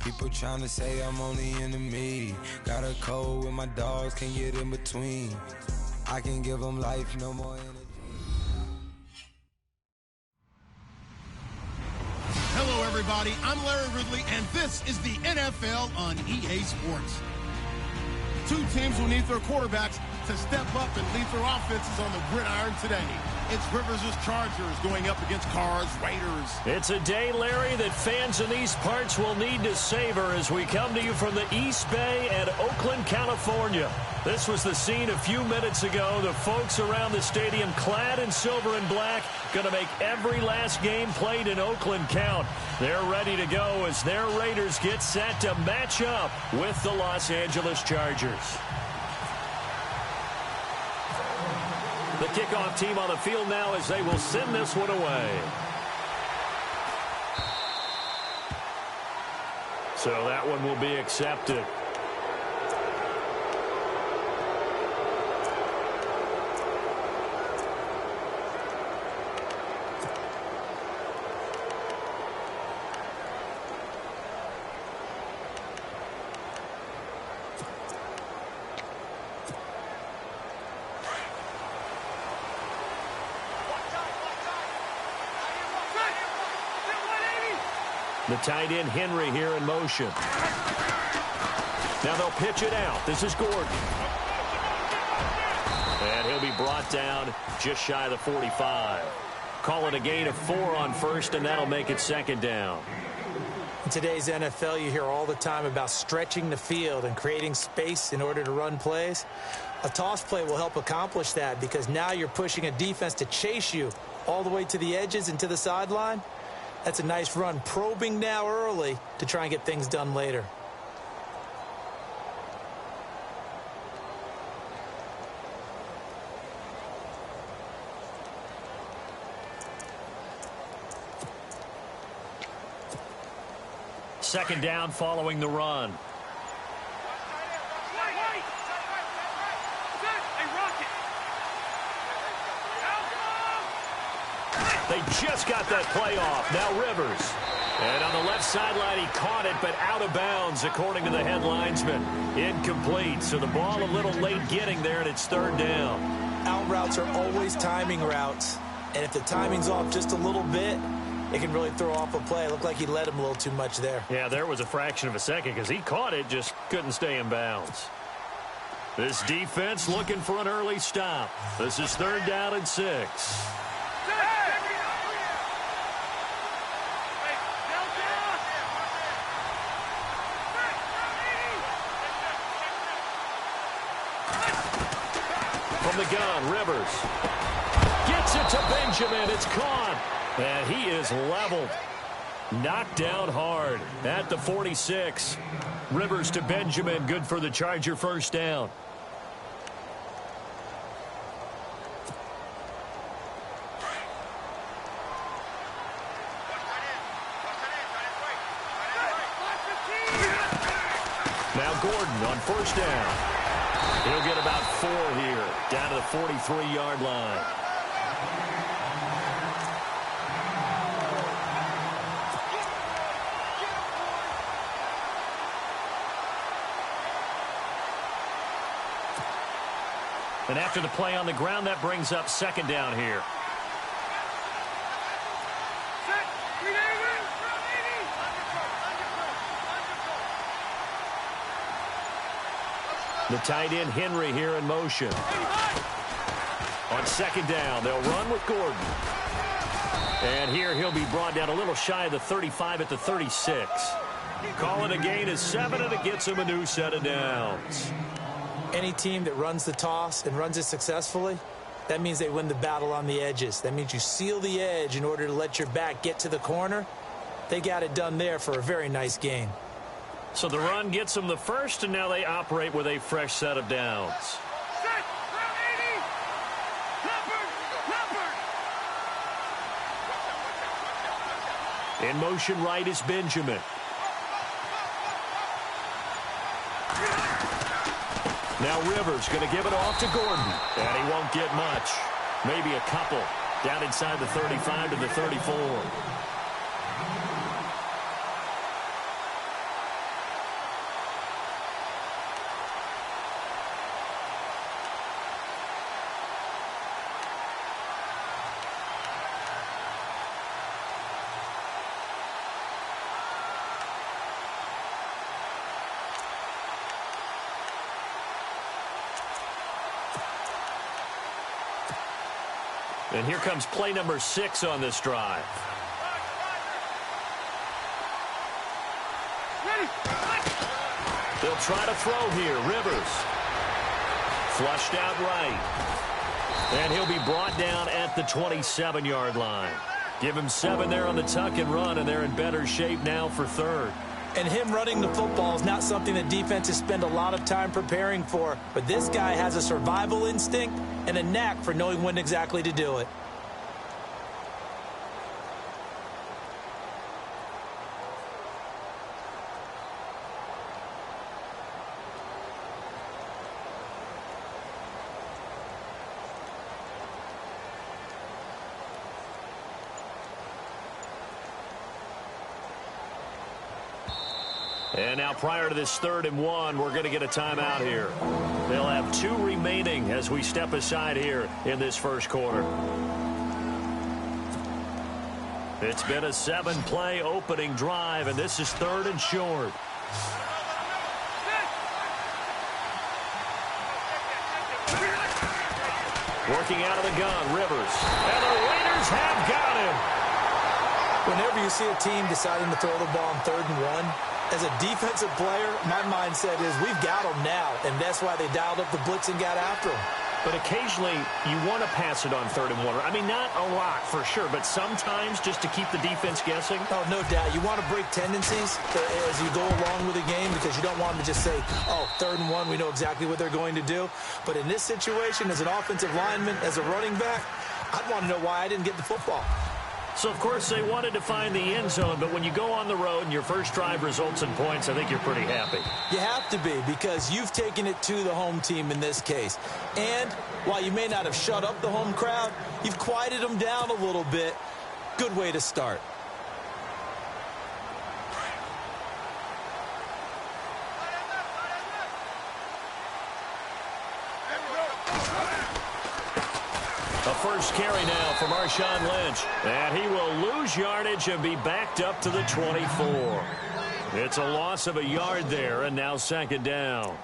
People trying to say I'm only enemy. Got a code with my dogs, can't get in between. I can give them life, no more energy. Hello, everybody. I'm Larry Ridley, and this is the NFL on EA Sports. Two teams will need their quarterbacks to step up and lead their offenses on the gridiron today. It's Rivers' Chargers going up against Carr's Raiders. It's a day, Larry, that fans in these parts will need to savor as we come to you from the East Bay and Oakland, California. This was the scene a few minutes ago. The folks around the stadium clad in silver and black going to make every last game played in Oakland count. They're ready to go as their Raiders get set to match up with the Los Angeles Chargers. The kickoff team on the field now as they will send this one away. So that one will be accepted. The tight end, Henry, here in motion. Now they'll pitch it out. This is Gordon. And he'll be brought down just shy of the 45. Call it a gain of 4 on first, and that'll make it second down. In today's NFL, you hear all the time about stretching the field and creating space in order to run plays. A toss play will help accomplish that because now you're pushing a defense to chase you all the way to the edges and to the sideline. That's a nice run, probing now early to try and get things done later. Second down following the run. They just got that play off. Now Rivers. And on the left sideline, he caught it, but out of bounds, according to the head linesman. Incomplete. So the ball a little late getting there, and it's third down. Out routes are always timing routes. And if the timing's off just a little bit, it can really throw off a play. It looked like he led him a little too much there. Yeah, there was a fraction of a second because he caught it, just couldn't stay in bounds. This defense looking for an early stop. This is third down and 6. From the gun, Rivers gets it to Benjamin. It's caught, and he is leveled. Knocked down hard at the 46. Rivers to Benjamin, good for the Charger first down. Now Gordon on first down. He'll get about 4 here, down to the 43-yard line. And after the play on the ground, that brings up second down here. The tight end, Henry, here in motion. On second down, they'll run with Gordon. And here he'll be brought down a little shy of the 35 at the 36. Call it a gain of 7, and it gets him a new set of downs. Any team that runs the toss and runs it successfully, that means they win the battle on the edges. That means you seal the edge in order to let your back get to the corner. They got it done there for a very nice gain. So the run gets them the first, and now they operate with a fresh set of downs. In motion right is Benjamin. Now Rivers going to give it off to Gordon. And he won't get much. Maybe a couple. Down inside the 35 to the 34. And here comes play number 6 on this drive. They'll try to throw here. Rivers. Flushed out right. And he'll be brought down at the 27-yard line. Give him 7 there on the tuck and run, and they're in better shape now for third. And him running the football is not something that defenses spend a lot of time preparing for. But this guy has a survival instinct and a knack for knowing when exactly to do it. And now prior to this 3rd and 1, we're going to get a timeout here. They'll have 2 remaining as we step aside here in this first quarter. It's been a 7-play opening drive, and this is 3rd and short. Working out of the gun, Rivers. And the Raiders have got him. Whenever you see a team deciding to throw the ball on 3rd and 1, as a defensive player, my mindset is we've got them now, and that's why they dialed up the blitz and got after them. But occasionally, you want to pass it on 3rd and 1. I mean, not a lot for sure, but sometimes just to keep the defense guessing. Oh, no doubt. You want to break tendencies as you go along with the game because you don't want them to just say, oh, 3rd and 1, we know exactly what they're going to do. But in this situation, as an offensive lineman, as a running back, I'd want to know why I didn't get the football. So, of course, they wanted to find the end zone, but when you go on the road and your first drive results in points, I think you're pretty happy. You have to be because you've taken it to the home team in this case. And while you may not have shut up the home crowd, you've quieted them down a little bit. Good way to start. A first carry now for Marshawn Lynch. And he will lose yardage and be backed up to the 24. It's a loss of a yard there, and now 2nd down.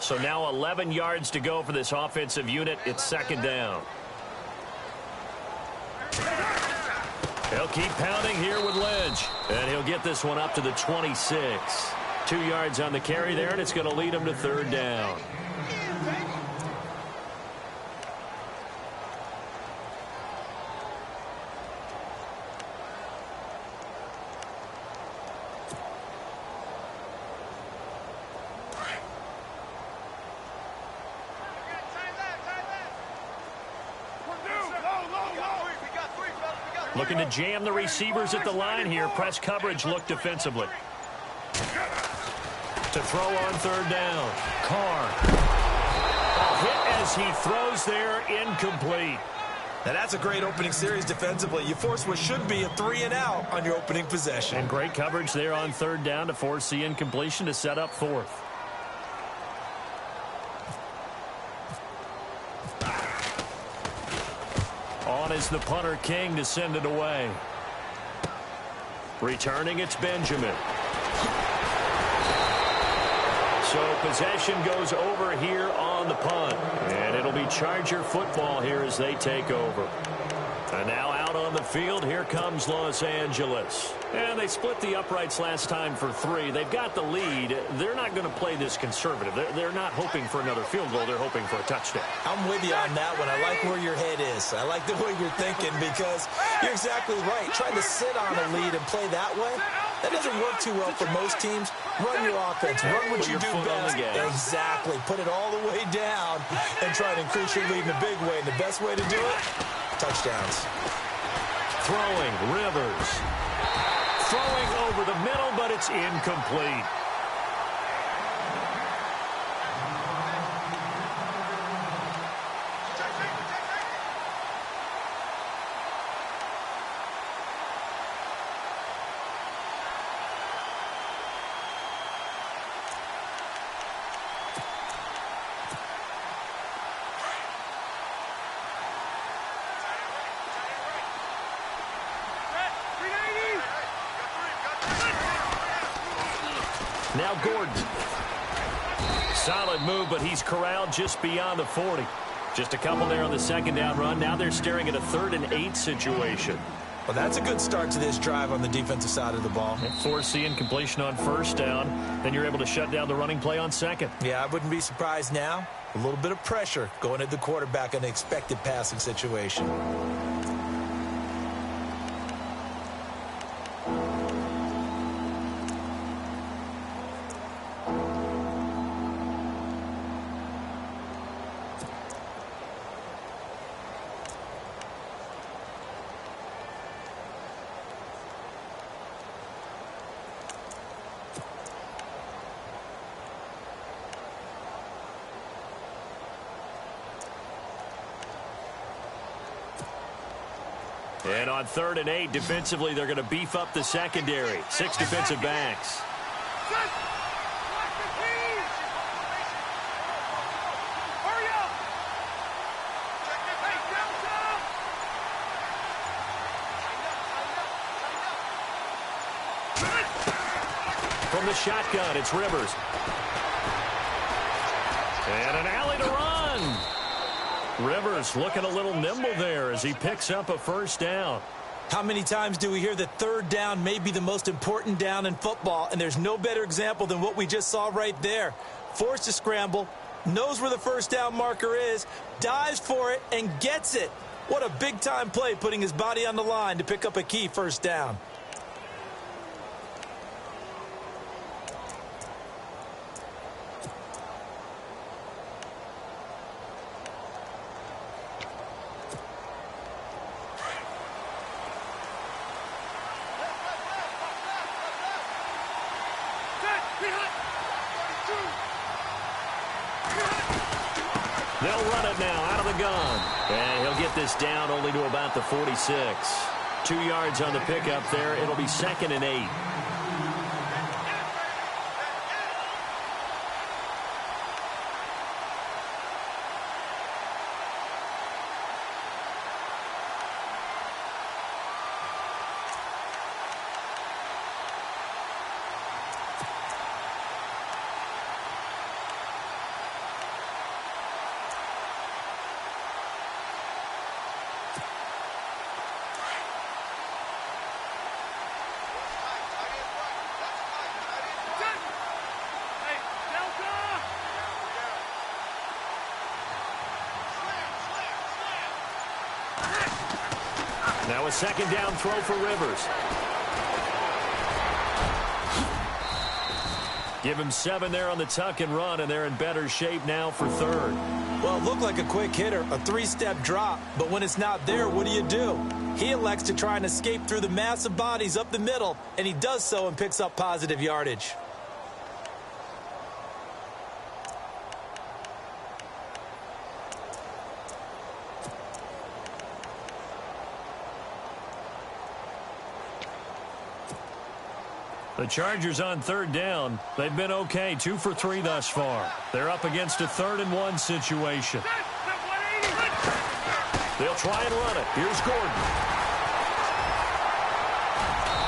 So now 11 yards to go for this offensive unit. It's 2nd down. He'll keep pounding here with Lynch. And he'll get this one up to the 26. 2 yards on the carry there, and it's going to lead him to 3rd down. Looking to jam the receivers at the line here. Press coverage look defensively. To throw on 3rd down. Carr. A hit as he throws there, incomplete. Now that's a great opening series defensively. You force what should be a 3-and-out on your opening possession. And great coverage there on 3rd down to force the incompletion to set up 4th. On is the punter King to send it away. Returning, it's Benjamin. So possession goes over here on the punt. And it'll be Charger football here as they take over. And now out on the field, here comes Los Angeles. And they split the uprights last time for 3. They've got the lead. They're not going to play this conservative. They're not hoping for another field goal. They're hoping for a touchdown. I'm with you on that one. I like where your head is. I like the way you're thinking because you're exactly right. Trying to sit on a lead and play that way, that doesn't work too well for most teams. Run your offense. Run what you do best. Exactly. Put it all the way down and try to increase your lead in a big way. And the best way to do it, touchdowns. Throwing, Rivers. Throwing over the middle, but it's incomplete. Now Gordon. Solid move, but he's corralled just beyond the 40. Just a couple there on the second down run. Now they're staring at a 3rd and 8 situation. Well, that's a good start to this drive on the defensive side of the ball. Foreseeing completion on 1st down. Then you're able to shut down the running play on 2nd. Yeah, I wouldn't be surprised now. A little bit of pressure going at the quarterback in an expected passing situation. And on 3rd and 8, defensively, they're going to beef up the secondary. 6 defensive backs. From the shotgun, it's Rivers. And an alley to run. Rivers looking a little nimble there as he picks up a 1st down. How many times do we hear that 3rd down may be the most important down in football, and there's no better example than what we just saw right there. Forced to scramble, knows where the 1st down marker is, dives for it, and gets it. What a big-time play, putting his body on the line to pick up a key 1st down. They'll run it now out of the gun. And he'll get this down only to about the 46. 2 yards on the pickup there. It'll be 2nd and 8. Now a 2nd down throw for Rivers. Give him 7 there on the tuck and run, and they're in better shape now for 3rd. Well, it looked like a quick hitter, a 3-step drop, but when it's not there, what do? He elects to try and escape through the massive bodies up the middle, and he does so and picks up positive yardage. The Chargers on 3rd down. They've been okay, 2 for 3 thus far. They're up against a 3rd and 1 situation. They'll try and run it. Here's Gordon.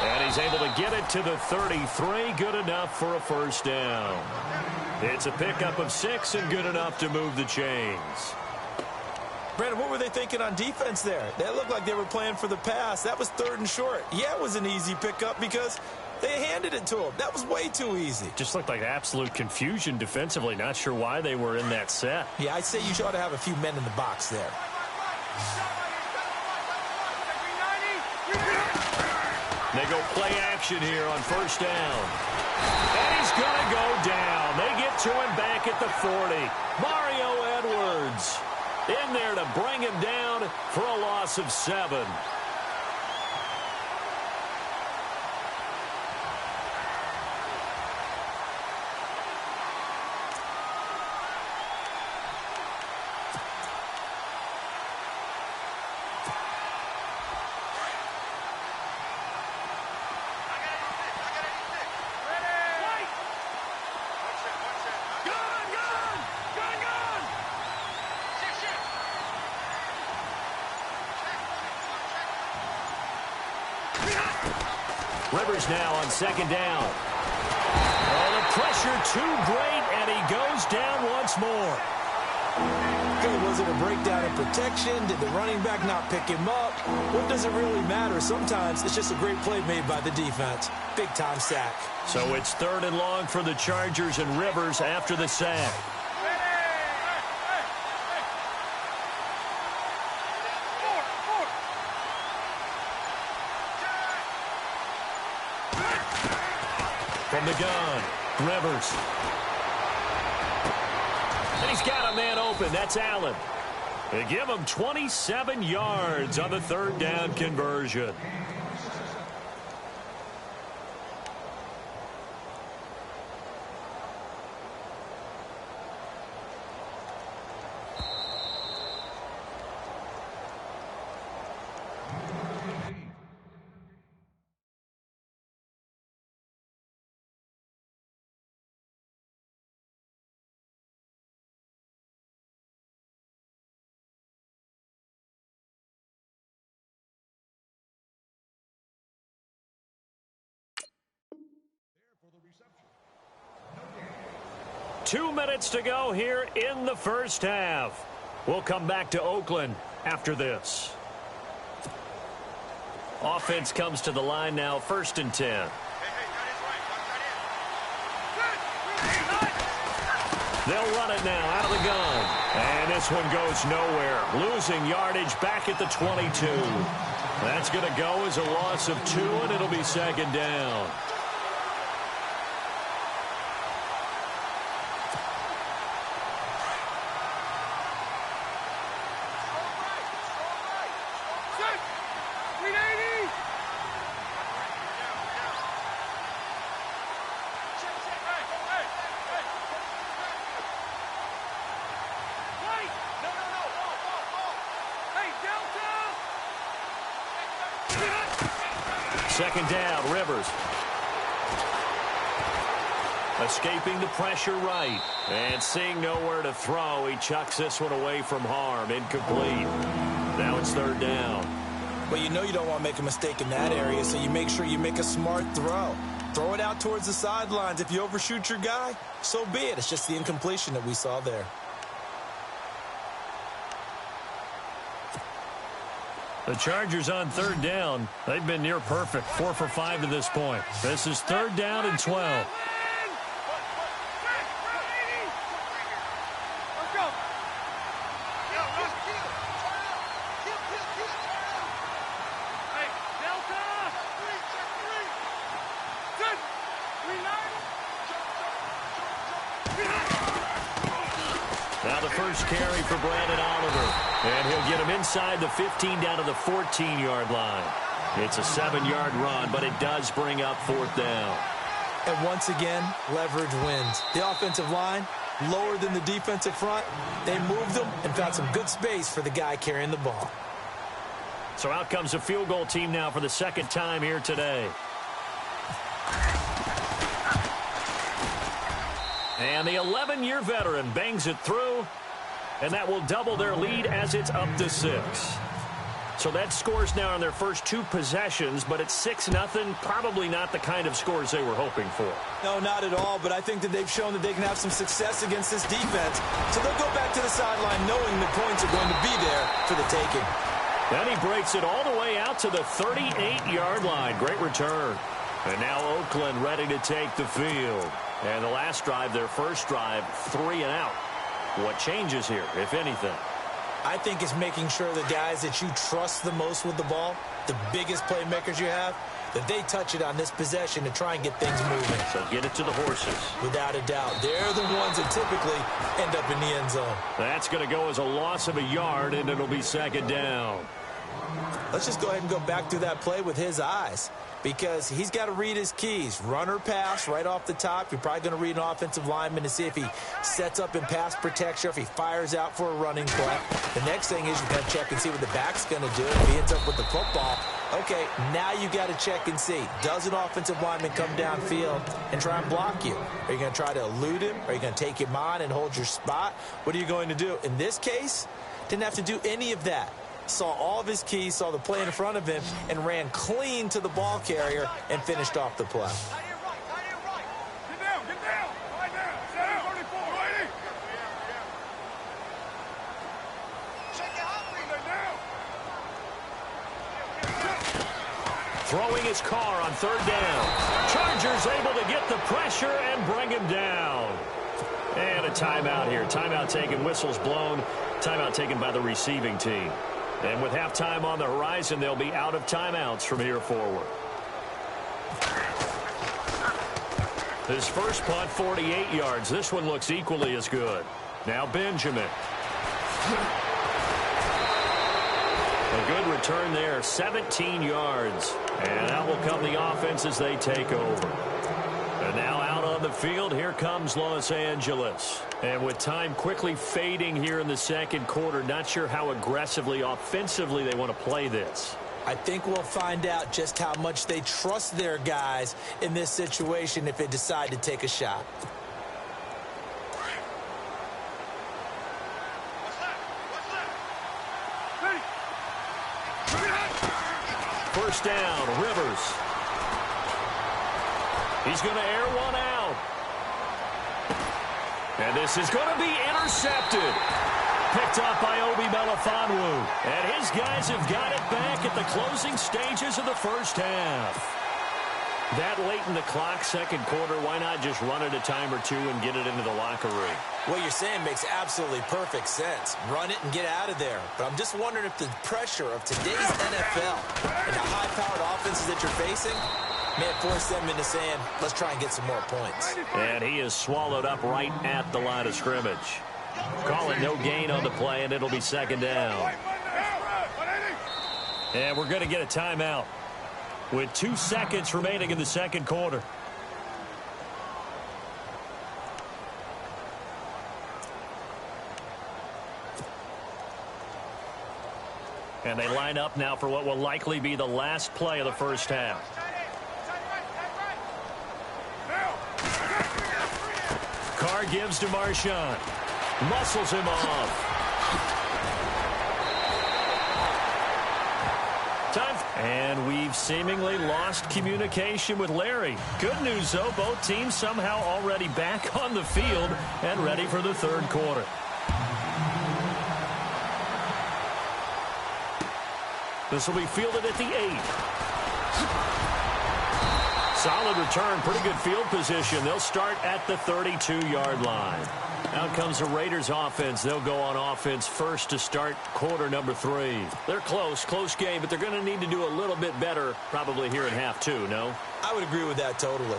And he's able to get it to the 33. Good enough for a 1st down. It's a pickup of 6 and good enough to move the chains. Brandon, what were they thinking on defense there? That looked like they were playing for the pass. That was 3rd and short. Yeah, it was an easy pickup because they handed it to him. That was way too easy. Just looked like absolute confusion defensively. Not sure why they were in that set. Yeah, I'd say you ought to have a few men in the box there. They go play action here on 1st down. And he's going to go down. They get to him back at the 40. Mario Edwards in there to bring him down for a loss of 7. Rivers now on 2nd down. Oh, the pressure too great, and he goes down once more. Okay, was it a breakdown in protection? Did the running back not pick him up? What does it really matter? Sometimes it's just a great play made by the defense. Big-time sack. So it's 3rd and long for the Chargers and Rivers after the sack. From the gun, Rivers. And he's got a man open. That's Allen. They give him 27 yards on the 3rd down conversion. Two minutes to go here in the first half. We'll come back to Oakland after this. Offense comes to the line now, 1st and 10. They'll run it now out of the gun. And this one goes nowhere. Losing yardage back at the 22. That's going to go as a loss of 2, and it'll be 2nd down. Second down, Rivers. Escaping the pressure right. And seeing nowhere to throw, he chucks this one away from harm. Incomplete. Now it's 3rd down. Well, you know you don't want to make a mistake in that area, so you make sure you make a smart throw. Throw it out towards the sidelines. If you overshoot your guy, so be it. It's just the incompletion that we saw there. The Chargers on 3rd down. They've been near perfect. 4 for 5 to this point. This is 3rd down and 12. Now the first carry for Brandon Oliver. And he'll get him inside the 15 down to the 14-yard line. It's a 7-yard run, but it does bring up 4th down. And once again, leverage wins. The offensive line, lower than the defensive front. They moved them and found some good space for the guy carrying the ball. So out comes a field goal team now for the 2nd time here today. And the 11-year veteran bangs it through, and that will double their lead as it's up to 6. So that scores now on their first 2 possessions, but it's 6-0. Probably not the kind of scores they were hoping for. No, not at all, but I think that they've shown that they can have some success against this defense. So they'll go back to the sideline knowing the points are going to be there for the taking. Then he breaks it all the way out to the 38-yard line. Great return. And now Oakland ready to take the field. And the last drive, their first drive, 3 and out. What changes here, if anything? I think it's making sure the guys that you trust the most with the ball, the biggest playmakers you have, that they touch it on this possession to try and get things moving. So get it to the horses. Without a doubt. They're the ones that typically end up in the end zone. That's going to go as a loss of a yard, and it'll be 2nd down. Let's just go ahead and go back through that play with his eyes, because he's got to read his keys. Run or pass right off the top. You're probably going to read an offensive lineman to see if he sets up in pass protection, if he fires out for a running play. The next thing is you're going to check and see what the back's going to do. If he ends up with the football, okay, now you got to check and see. Does an offensive lineman come downfield and try and block you? Are you going to try to elude him? Are you going to take him on and hold your spot? What are you going to do? In this case, didn't have to do any of that. Saw all of his keys, saw the play in front of him, and ran clean to the ball carrier and finished off the play. throwing his car on third down. Chargers able to get the pressure and bring him down. And a timeout here. Timeout taken, whistles blown. Timeout taken by the receiving team. And with halftime on the horizon, they'll be out of timeouts from here forward. His first punt, 48 yards. This one looks equally as good. Now Benjamin. A good return there, 17 yards. And out will come the offense as they take over. And now out on the field, here comes Los Angeles. And with time quickly fading here in the second quarter, not sure how aggressively, offensively they want to play this. I think we'll find out just how much they trust their guys in this situation if they decide to take a shot. First down, Rivers. He's going to air one out. And this is going to be intercepted. Picked up by Obi Melifonwu. And his guys have got it back at the closing stages of the first half. That late in the clock, second quarter, why not just run it a time or two and get it into the locker room? What you're saying makes absolutely perfect sense. Run it and get out of there. But I'm just wondering if the pressure of today's NFL and the high-powered offenses that you're facing may have forced them into saying, let's try and get some more points. And he is swallowed up right at the line of scrimmage. Call it no gain on the play, and it'll be second down. And we're going to get a timeout with 2 seconds remaining in the second quarter. And they line up now for what will likely be the last play of the first half. Carr gives to Marshawn. Muscles him off. And we've seemingly lost communication with Larry. Good news, though, both teams somehow already back on the field and ready for the third quarter. This will be fielded at the 8. Solid return, pretty good field position. They'll start at the 32-yard line. Out comes the Raiders offense. They'll go on offense first to start quarter number 3. They're close game, but they're going to need to do a little bit better probably here in half 2, no? I would agree with that totally.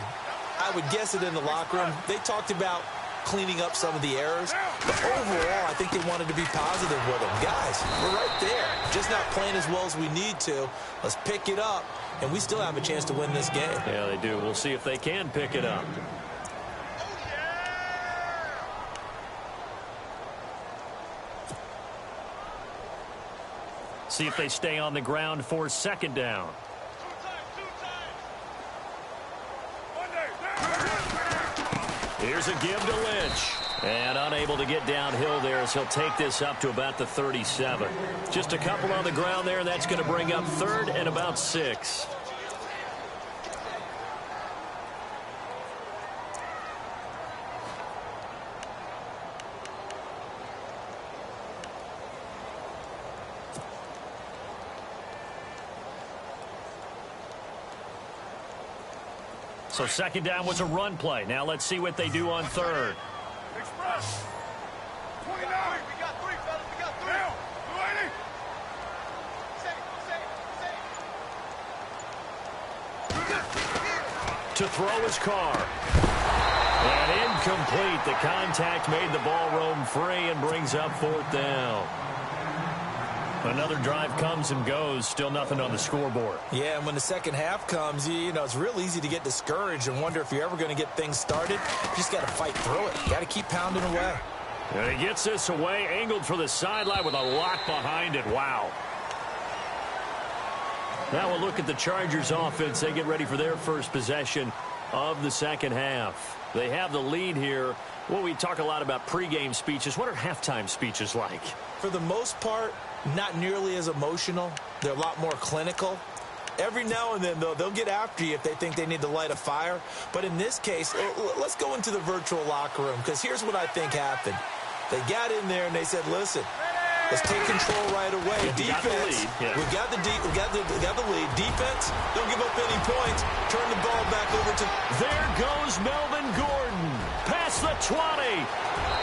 I would guess it in the locker room. They talked about cleaning up some of the errors, but overall, I think they wanted to be positive with them. Guys, we're right there. Just not playing as well as we need to. Let's pick it up, and we still have a chance to win this game. Yeah, they do. We'll see if they can pick it up. See if they stay on the ground for second down. Here's a give to Lynch. And unable to get downhill there as he'll take this up to about the 37. Just a couple on the ground there, and that's going to bring up third and about 6. So second down was a run play. Now let's see what they do on third. Express. 29. We got 3, fellas. We got 3. Now, 280. To throw his car. And incomplete. The contact made the ball roam free and brings up fourth down. Another drive comes and goes. Still nothing on the scoreboard. Yeah, and when the second half comes, you know, it's real easy to get discouraged and wonder if you're ever going to get things started. You just got to fight through it. You got to keep pounding away. And he gets this away, angled for the sideline with a lock behind it. Wow. Now we'll look at the Chargers offense. They get ready for their first possession of the second half. They have the lead here. Well, we talk a lot about pregame speeches. What are halftime speeches like? For the most part, not nearly as emotional. They're a lot more clinical. Every now and then, though, they'll get after you if they think they need to light a fire. But in this case, let's go into the virtual locker room, because here's what I think happened. They got in there and they said, listen, Let's take control right away. Defense, we got the lead. Defense, don't give up any points. Turn the ball back over to... There goes Melvin Gordon. Past the 20.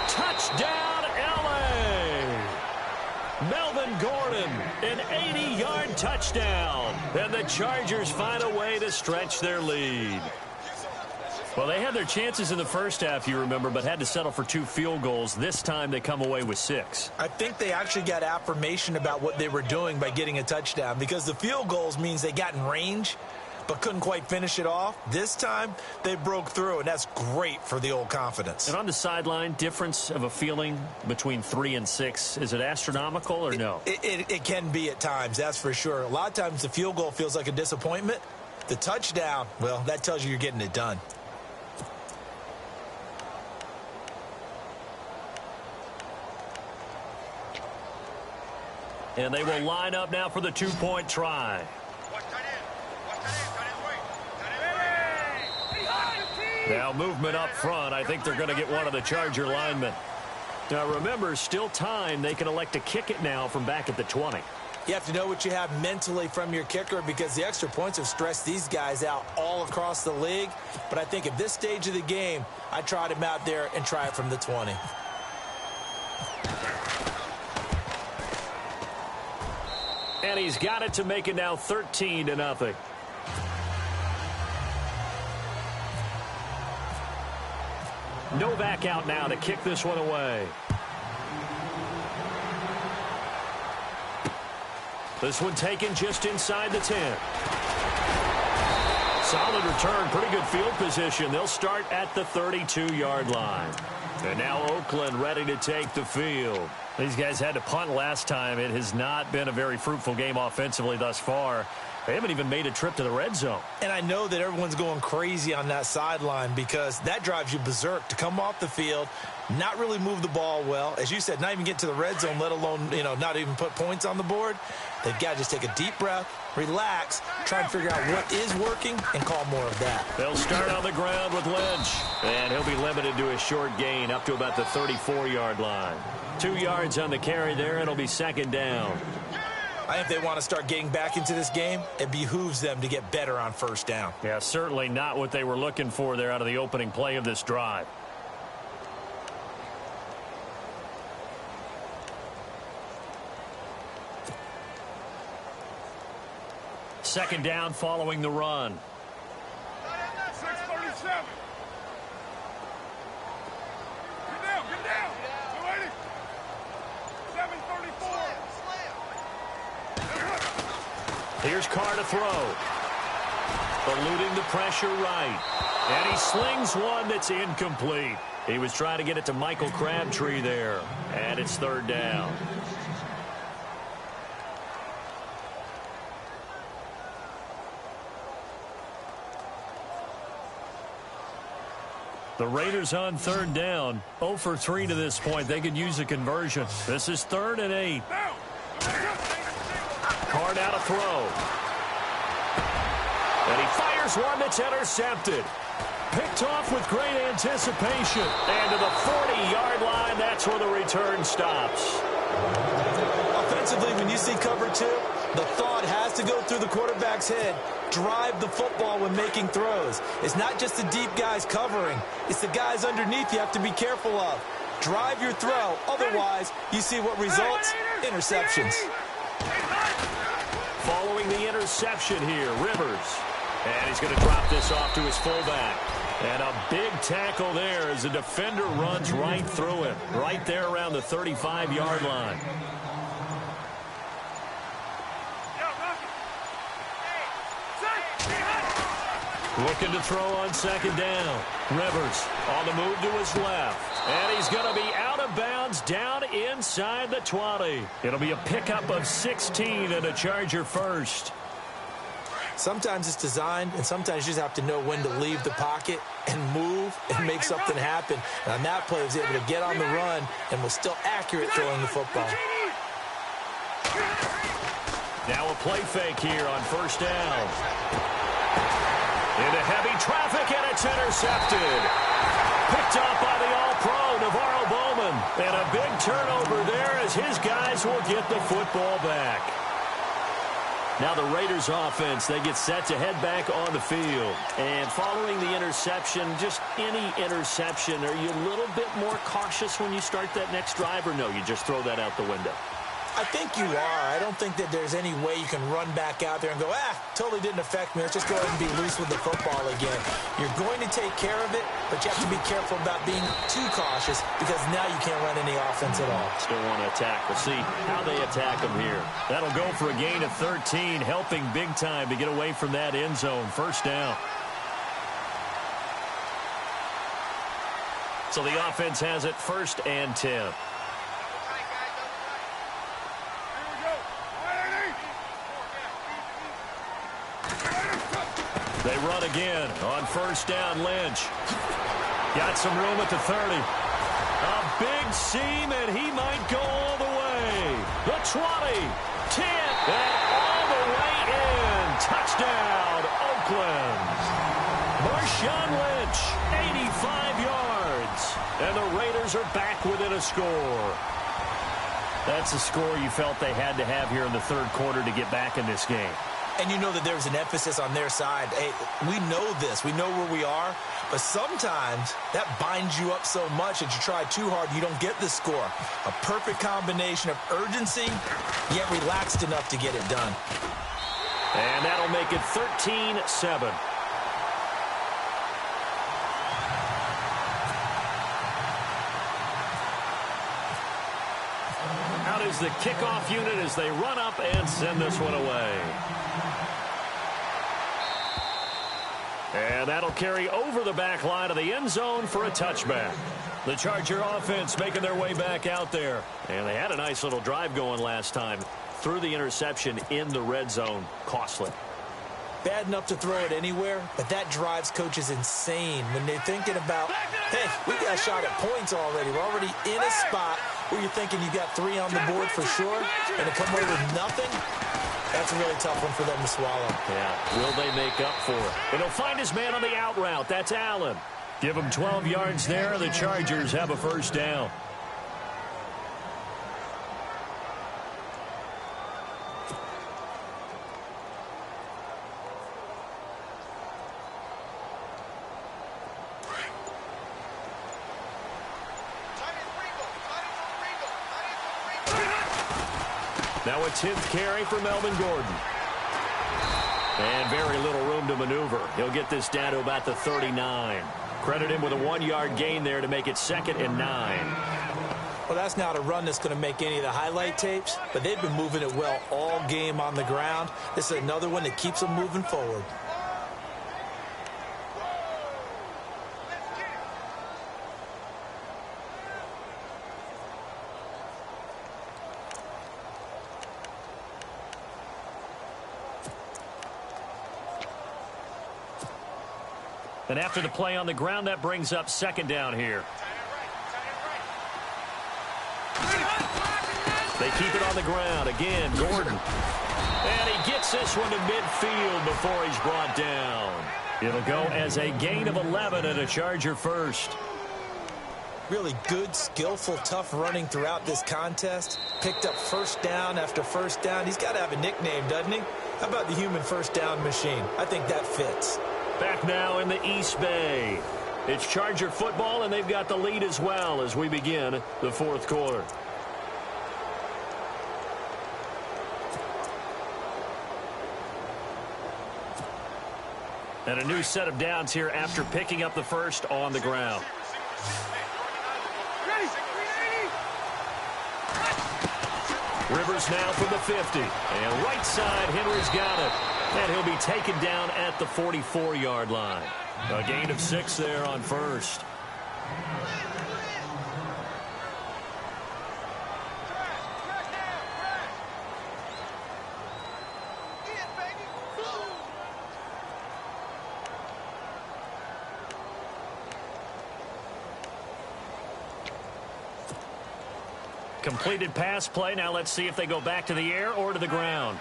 Touchdown, L.A. Melvin Gordon, an 80-yard touchdown. And the Chargers find a way to stretch their lead. Well, they had their chances in the first half, you remember, but had to settle for 2 field goals. This time they come away with 6. I think they actually got affirmation about what they were doing by getting a touchdown, because the field goals means they got in range but couldn't quite finish it off. This time they broke through, and that's great for the old confidence. And on the sideline, difference of a feeling between 3 and 6, is it astronomical or no? It can be at times, that's for sure. A lot of times the field goal feels like a disappointment. The touchdown, well, that tells you you're getting it done. And they will line up now for the 2-point try. Now movement up front. I think they're going to get one of the Charger linemen. Now remember, still time. They can elect to kick it now from back at the 20. You have to know what you have mentally from your kicker, because the extra points have stressed these guys out all across the league. But I think at this stage of the game, I tried him out there and try it from the 20. And he's got it to make it now 13-0. Novak out now to kick this one away. This one taken just inside the 10. Solid return, pretty good field position. They'll start at the 32-yard line. And now Oakland ready to take the field. These guys had to punt last time. It has not been a very fruitful game offensively thus far. They haven't even made a trip to the red zone. And I know that everyone's going crazy on that sideline, because that drives you berserk to come off the field, not really move the ball well. As you said, not even get to the red zone, let alone, not even put points on the board. They've got to just take a deep breath, relax, try and figure out what is working, and call more of that. They'll start on the ground with Lynch. And he'll be limited to a short gain up to about the 34-yard line. 2 yards on the carry there. It'll be 2nd down. I think if they want to start getting back into this game, it behooves them to get better on 1st down. Yeah, certainly not what they were looking for there out of the opening play of this drive. Second down following the run. 6:37. Get down. 280. 7:34. Here's Carr to throw. Eluding the pressure right. And he slings one that's incomplete. He was trying to get it to Michael Crabtree there. And it's 3rd down. The Raiders on 3rd down. 0 for 3 to this point. They could use a conversion. This is 3rd and 8. Carr now to throw. And he fires one that's intercepted. Picked off with great anticipation. And to the 40-yard line, that's where the return stops. Offensively, when you see cover 2, the thought has to go through the quarterback's head. Drive the football when making throws. It's not just the deep guys covering. It's the guys underneath you have to be careful of. Drive your throw. Otherwise, you see what results? Interceptions. Following the interception here, Rivers. And he's going to drop this off to his fullback. And a big tackle there as the defender runs right through him. Right there around the 35-yard line. Looking to throw on 2nd down. Rivers on the move to his left. And he's going to be out of bounds down inside the 20. It'll be a pickup of 16 and a Charger first. Sometimes it's designed, and sometimes you just have to know when to leave the pocket and move and make something happen. And on that play, he was able to get on the run and was still accurate throwing the football. Now a play fake here on 1st down. Into heavy traffic, and it's intercepted. Picked up by the All-Pro, Navarro Bowman. And a big turnover there as his guys will get the football back. Now the Raiders offense, they get set to head back on the field. And following the interception, just any interception, are you a little bit more cautious when you start that next drive, or no, you just throw that out the window? I think you are. I don't think that there's any way you can run back out there and go, totally didn't affect me. Let's just go ahead and be loose with the football again. You're going to take care of it, but you have to be careful about being too cautious because now you can't run any offense at all. Still want to attack. We'll see how they attack them here. That'll go for a gain of 13, helping big time to get away from that end zone. First down. So the offense has it 1st and 10. They run again on 1st down. Lynch got some room at the 30. A big seam, and he might go all the way. The 20, 10, and all the way in. Touchdown, Oakland. Marshawn Lynch, 85 yards. And the Raiders are back within a score. That's a score you felt they had to have here in the 3rd quarter to get back in this game. And you know that there's an emphasis on their side. Hey, we know this. We know where we are. But sometimes that binds you up so much that you try too hard, you don't get the score. A perfect combination of urgency, yet relaxed enough to get it done. And that'll make it 13-7. Out is the kickoff unit as they run up and send this one away. And that'll carry over the back line of the end zone for a touchback. The Charger offense making their way back out there. And they had a nice little drive going last time. Threw the interception in the red zone. Costly. Bad enough to throw it anywhere, but that drives coaches insane when they're thinking about, hey, we got a shot at points already. We're already in a spot where you're thinking you got 3 on the board for sure, and to come away with nothing, that's a really tough one for them to swallow. Yeah, will they make up for it? And he'll find his man on the out route. That's Allen. Give him 12 yards there. The Chargers have a 1st down. Now a 10th carry for Melvin Gordon. And very little room to maneuver. He'll get this down to about the 39. Credit him with a 1-yard gain there to make it 2nd and 9. Well, that's not a run that's going to make any of the highlight tapes, but they've been moving it well all game on the ground. This is another one that keeps them moving forward. And after the play on the ground, that brings up 2nd down here. They keep it on the ground. Again, Gordon. And he gets this one to midfield before he's brought down. It'll go as a gain of 11 and a Charger 1st. Really good, skillful, tough running throughout this contest. Picked up 1st down after 1st down. He's got to have a nickname, doesn't he? How about the human 1st down machine? I think that fits. Back now in the East Bay. It's Charger football, and they've got the lead as well as we begin the 4th quarter. And a new set of downs here after picking up the 1st on the ground. Rivers now from the 50. And right side, Henry's got it. And he'll be taken down at the 44-yard line. A gain of 6 there on 1st. Completed pass play. Now let's see if they go back to the air or to the ground.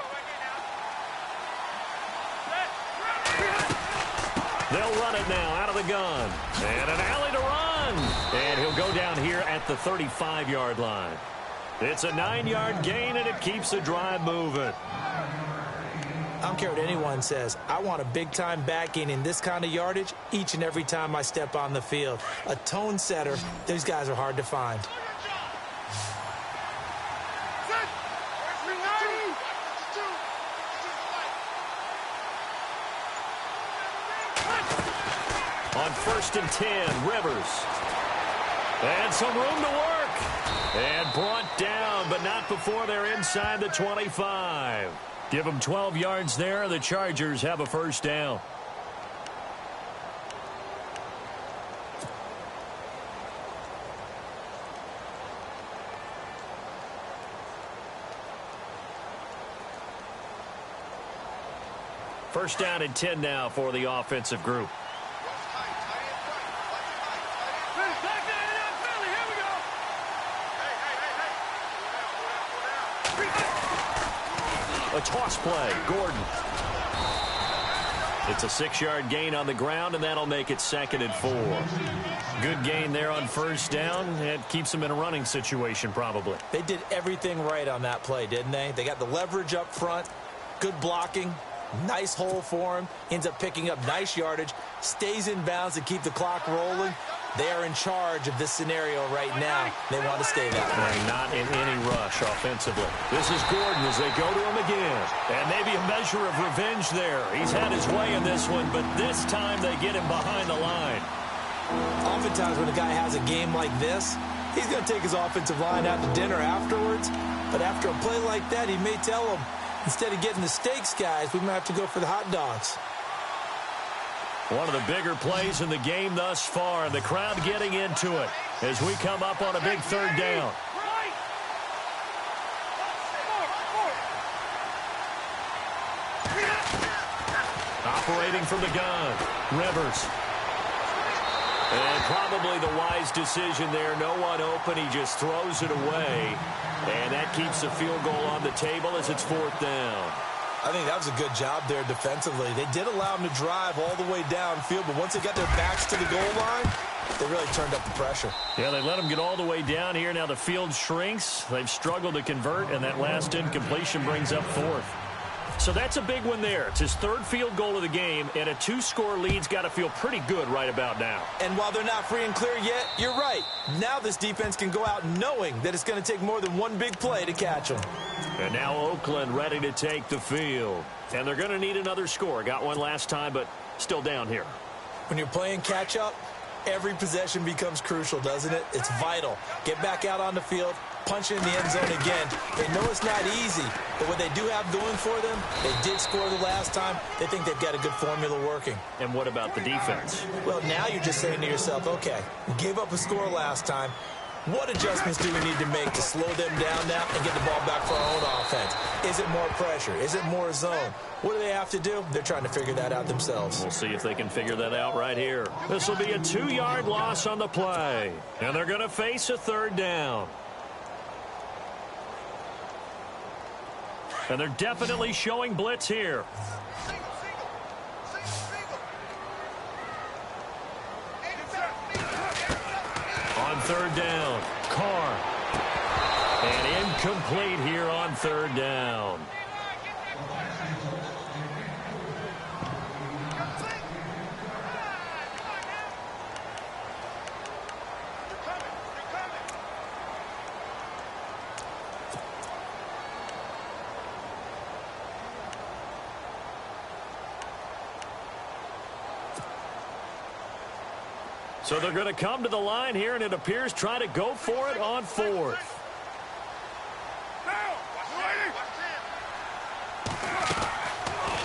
They'll run it now out of the gun. And an alley to run. And he'll go down here at the 35-yard line. It's a 9-yard gain, and it keeps the drive moving. I don't care what anyone says. I want a big-time back gain in this kind of yardage each and every time I step on the field. A tone setter, these guys are hard to find. On 1st and 10, Rivers. And some room to work. And brought down, but not before they're inside the 25. Give them 12 yards there. The Chargers have a first down. First down and 10 now for the offensive group. A toss play, Gordon. It's a 6-yard gain on the ground, and that'll make it 2nd and 4. Good gain there on first down. It keeps them in a running situation, probably. They did everything right on that play, didn't they? They got the leverage up front, good blocking, nice hole for him, ends up picking up nice yardage, stays in bounds to keep the clock rolling. They are in charge of this scenario right now. They want to stay that way. And not in any rush offensively. This is Gordon as they go to him again. And maybe a measure of revenge there. He's had his way in this one, but this time they get him behind the line. Oftentimes when a guy has a game like this, he's going to take his offensive line out to dinner afterwards. But after a play like that, he may tell them, instead of getting the steaks, guys, we might have to go for the hot dogs. One of the bigger plays in the game thus far, and the crowd getting into it as we come up on a big 3rd down. Operating from the gun, Rivers. And probably the wise decision there. No one open. He just throws it away. And that keeps the field goal on the table as it's 4th down. I think that was a good job there defensively. They did allow them to drive all the way downfield, but once they got their backs to the goal line, they really turned up the pressure. Yeah, they let them get all the way down here. Now the field shrinks. They've struggled to convert, and that last incompletion brings up 4th. So that's a big one there. It's his 3rd field goal of the game, and a 2-score lead's got to feel pretty good right about now. And while they're not free and clear yet, you're right. Now this defense can go out knowing that it's going to take more than one big play to catch them. And now Oakland ready to take the field. And they're going to need another score. Got one last time, but still down here. When you're playing catch-up, every possession becomes crucial, doesn't it? It's vital. Get back out on the field, punch it in the end zone again. They know it's not easy, but what they do have going for them, they did score the last time. They think they've got a good formula working. And what about the defense? Well, now you're just saying to yourself, okay, we gave up a score last time. What adjustments do we need to make to slow them down now and get the ball back for our own offense? Is it more pressure? Is it more zone? What do they have to do? They're trying to figure that out themselves. We'll see if they can figure that out right here. This will be a 2-yard loss on the play. And they're going to face a 3rd down. And they're definitely showing blitz here. On 3rd down, Carr. And incomplete here on 3rd down. So they're going to come to the line here, and it appears try to go for it on 4th.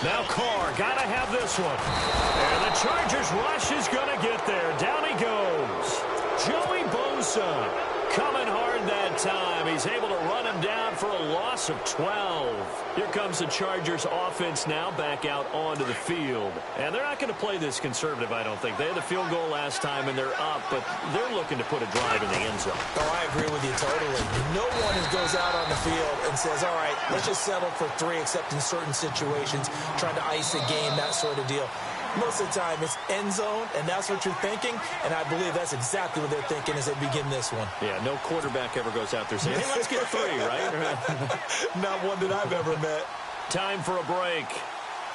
Now Carr, got to have this one. And the Chargers rush is going to get there. Down he goes. Joey Bosa coming hard that time. He's able to run him down for a loss of 12. Here comes the Chargers offense now back out onto the field. And they're not going to play this conservative, I don't think. They had the field goal last time, and they're up, but they're looking to put a drive in the end zone. Oh, I agree with you totally. No one goes out on the field and says, all right, let's just settle for 3, except in certain situations, trying to ice a game, that sort of deal. Most of the time, it's end zone, and that's what you're thinking, and I believe that's exactly what they're thinking as they begin this one. Yeah, no quarterback ever goes out there saying, hey, let's get 3, right? Not one that I've ever met. Time for a break.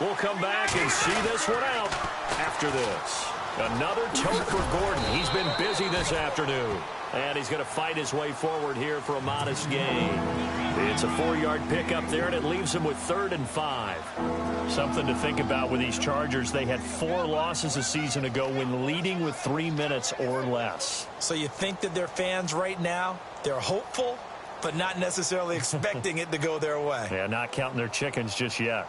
We'll come back and see this one out after this. Another tote for Gordon. He's been busy this afternoon. And he's going to fight his way forward here for a modest gain. It's a 4-yard pickup there, and it leaves him with 3rd and 5. Something to think about with these Chargers. They had 4 losses a season ago when leading with 3 minutes or less. So you think that their fans right now, they're hopeful, but not necessarily expecting it to go their way. Yeah, not counting their chickens just yet.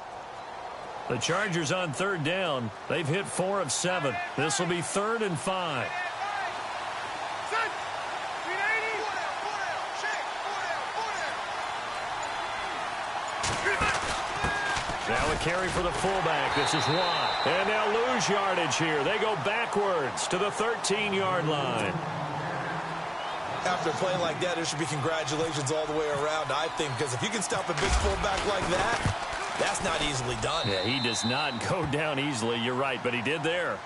The Chargers on 3rd down. They've hit 4 of 7. This will be 3rd and 5. Now a carry for the fullback. This is Watt. And they'll lose yardage here. They go backwards to the 13-yard line. After playing like that, there should be congratulations all the way around, I think, because if you can stop a big fullback like that, that's not easily done. Yeah, he does not go down easily. You're right, but he did there.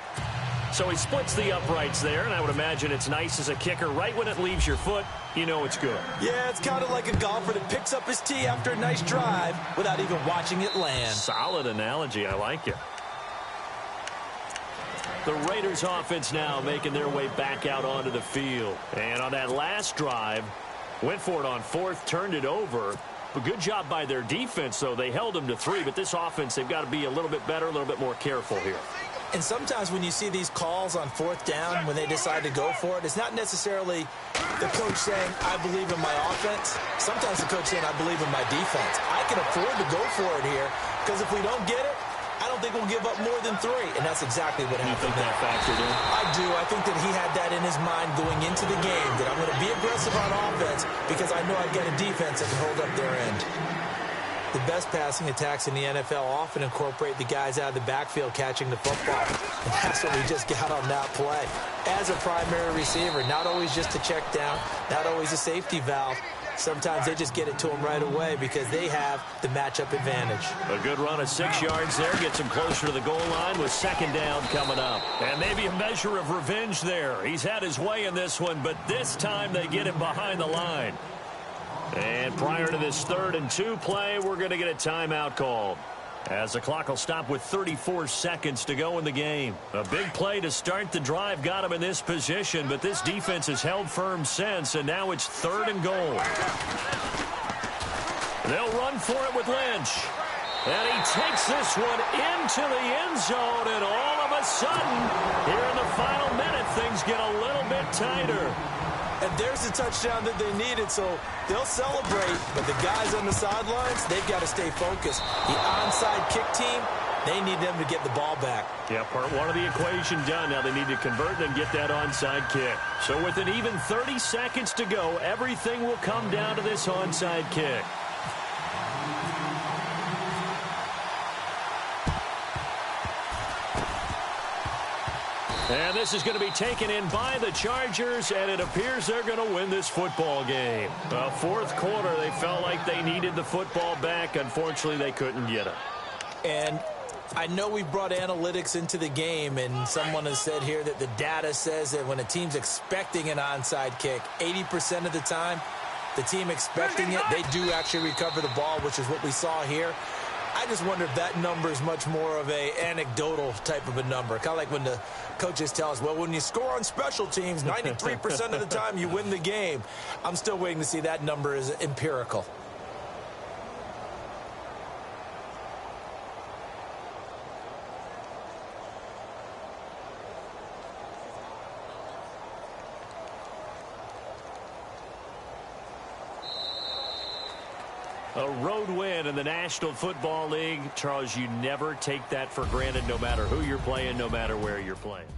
So he splits the uprights there, and I would imagine it's nice as a kicker. Right when it leaves your foot, you know it's good. Yeah, it's kind of like a golfer that picks up his tee after a nice drive without even watching it land. Solid analogy. I like it. The Raiders offense now making their way back out onto the field. And on that last drive, went for it on 4th, turned it over. A good job by their defense, though. They held them to 3, but this offense, they've got to be a little bit better, a little bit more careful here. And sometimes when you see these calls on 4th down, when they decide to go for it, it's not necessarily the coach saying, I believe in my offense. Sometimes the coach saying, I believe in my defense. I can afford to go for it here, because if we don't get it, I don't think we'll give up more than 3. And that's exactly what happened. You think that factored in? I do. I think that he had that in his mind going into the game, that I'm going to be aggressive on offense because I know I've got a defense that can hold up their end. The best passing attacks in the NFL often incorporate the guys out of the backfield catching the football. And that's what we just got on that play. As a primary receiver, not always just a check down, not always a safety valve. Sometimes they just get it to them right away because they have the matchup advantage. A good run of 6 yards there. Gets him closer to the goal line with 2nd down coming up. And maybe a measure of revenge there. He's had his way in this one, but this time they get him behind the line. And prior to this 3rd and 2 play, we're going to get a timeout called, as the clock will stop with 34 seconds to go in the game. A big play to start the drive got him in this position, but this defense has held firm since, and now it's 3rd and goal. They'll run for it with Lynch. And he takes this one into the end zone, and all of a sudden, here in the final minute, things get a little bit tighter. And there's the touchdown that they needed, so they'll celebrate. But the guys on the sidelines, they've got to stay focused. The onside kick team, they need them to get the ball back. Yeah, part 1 of the equation done. Now they need to convert and get that onside kick. So with an even 30 seconds to go, everything will come down to this onside kick. And this is going to be taken in by the Chargers, and it appears they're going to win this football game. 4th quarter, they felt like they needed the football back. Unfortunately, they couldn't get it. And I know we brought analytics into the game, and someone has said here that the data says that when a team's expecting an onside kick, 80% of the time, the team expecting it, they do actually recover the ball, which is what we saw here. I just wonder if that number is much more of a anecdotal type of a number. Kind of like when the coaches tell us, well, when you score on special teams, 93% of the time you win the game. I'm still waiting to see that number is empirical. A road win in the National Football League. Charles, you never take that for granted, no matter who you're playing, no matter where you're playing.